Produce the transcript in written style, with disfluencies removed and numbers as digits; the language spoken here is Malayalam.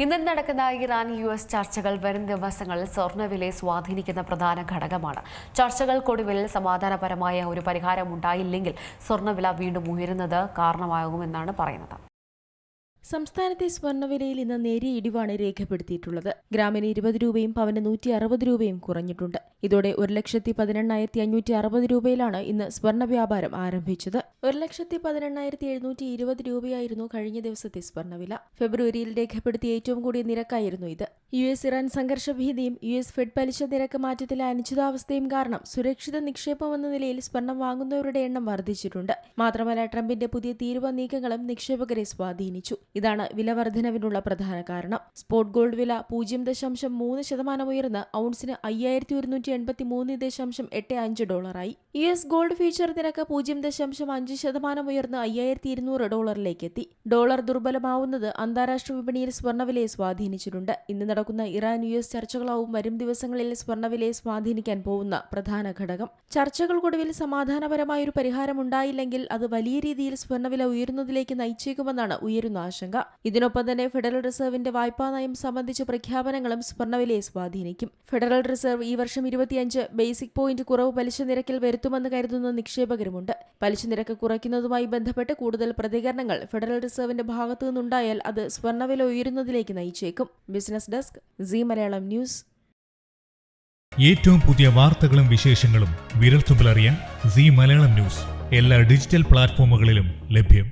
ഇന്ന് നടക്കുന്ന ഇറാൻ-US ചർച്ചകൾ വരും ദിവസങ്ങളിൽ സ്വർണ്ണവിലയെ സ്വാധീനിക്കുന്ന പ്രധാന ഘടകമാണ്. ചർച്ചകൾക്കൊടുവിൽ സമാധാനപരമായ ഒരു പരിഹാരം ഉണ്ടായില്ലെങ്കിൽ സ്വർണ്ണവില വീണ്ടും ഉയരുന്നത് കാരണമാകുമെന്നാണ് പറയുന്നത്. സംസ്ഥാനത്തെ സ്വർണ്ണവിലയിൽ ഇന്ന് നേരിയ ഇടിവാണ് രേഖപ്പെടുത്തിയിട്ടുള്ളത്. ഗ്രാമിന് 20 രൂപയും പവന് 160 രൂപയും കുറഞ്ഞിട്ടുണ്ട്. ഇതോടെ 1,18,560 രൂപയിലാണ് ഇന്ന് സ്വർണ്ണ വ്യാപാരം ആരംഭിച്ചത്. 1,18,720 രൂപയായിരുന്നു കഴിഞ്ഞ ദിവസത്തെ സ്വർണ്ണവില. ഫെബ്രുവരിയിൽ രേഖപ്പെടുത്തിയ ഏറ്റവും കൂടിയ നിരക്കായിരുന്നു ഇത്. US ഇറാൻ സംഘർഷഭീതിയും US ഫെഡ് പലിശ നിരക്ക് മാറ്റത്തിലെ അനിശ്ചിതാവസ്ഥയും കാരണം സുരക്ഷിത നിക്ഷേപമെന്ന നിലയിൽ സ്വർണം വാങ്ങുന്നവരുടെ എണ്ണം വർദ്ധിച്ചിട്ടുണ്ട്. മാത്രമല്ല, ട്രംപിന്റെ പുതിയ തീരുവ നീക്കങ്ങളും നിക്ഷേപകരെ സ്വാധീനിച്ചു. ഇതാണ് വില വർധനവിനുള്ള പ്രധാന കാരണം. സ്പോട്ട് ഗോൾഡ് വില 0.3% ഉയർന്ന് ഔൺസിന് $5,183.85 US ഗോൾഡ് ഫ്യൂച്ചർ നിരക്ക് 0.5% ഉയർന്ന് $5,200 എത്തി. ഡോളർ ദുർബലമാവുന്നത് അന്താരാഷ്ട്ര വിപണിയിൽ സ്വർണ്ണവിലയെ സ്വാധീനിച്ചിട്ടുണ്ട്. ഇന്ന് നടക്കുന്ന ഇറാൻ-US ചർച്ചകളാവും വരും ദിവസങ്ങളിൽ സ്വർണ്ണവിലയെ സ്വാധീനിക്കാൻ പോകുന്ന പ്രധാന ഘടകം. ചർച്ചകൾക്കൊടുവിൽ സമാധാനപരമായൊരു പരിഹാരം ഉണ്ടായില്ലെങ്കിൽ അത് വലിയ രീതിയിൽ സ്വർണ്ണവില ഉയരുന്നതിലേക്ക് നയിച്ചേക്കുമെന്നാണ് ഉയരുന്ന ആശങ്ക. ഇതിനൊപ്പം തന്നെ ഫെഡറൽ റിസർവിന്റെ വായ്പാ നയം സംബന്ധിച്ച പ്രഖ്യാപനങ്ങളും സ്വർണ്ണവിലയെ സ്വാധീനിക്കും. ഫെഡറൽ റിസർവ് ഈ വർഷം 25 ബേസിക് പോയിന്റ് കുറവ് പലിശ നിരക്കിൽ വരുത്തുമെന്ന് കരുതുന്ന നിക്ഷേപകരുമുണ്ട്. പലിശ നിരക്ക് കുറയ്ക്കുന്നതുമായി ബന്ധപ്പെട്ട് കൂടുതൽ പ്രതികരണങ്ങൾ ഫെഡറൽ റിസർവിന്റെ ഭാഗത്തു നിന്നുണ്ടായാൽ അത് സ്വർണ്ണവില ഉയരുന്നതിലേക്ക് നയിച്ചേക്കും. Business desk, Zee Malayalam news. ഏറ്റവും പുതിയ വാർത്തകളും വിശേഷങ്ങളും വിരൽത്തുമ്പിലറിയാൻ സീ മലയാളം ന്യൂസ് എല്ലാ ഡിജിറ്റൽ പ്ലാറ്റ്ഫോമുകളിലും ലഭ്യം.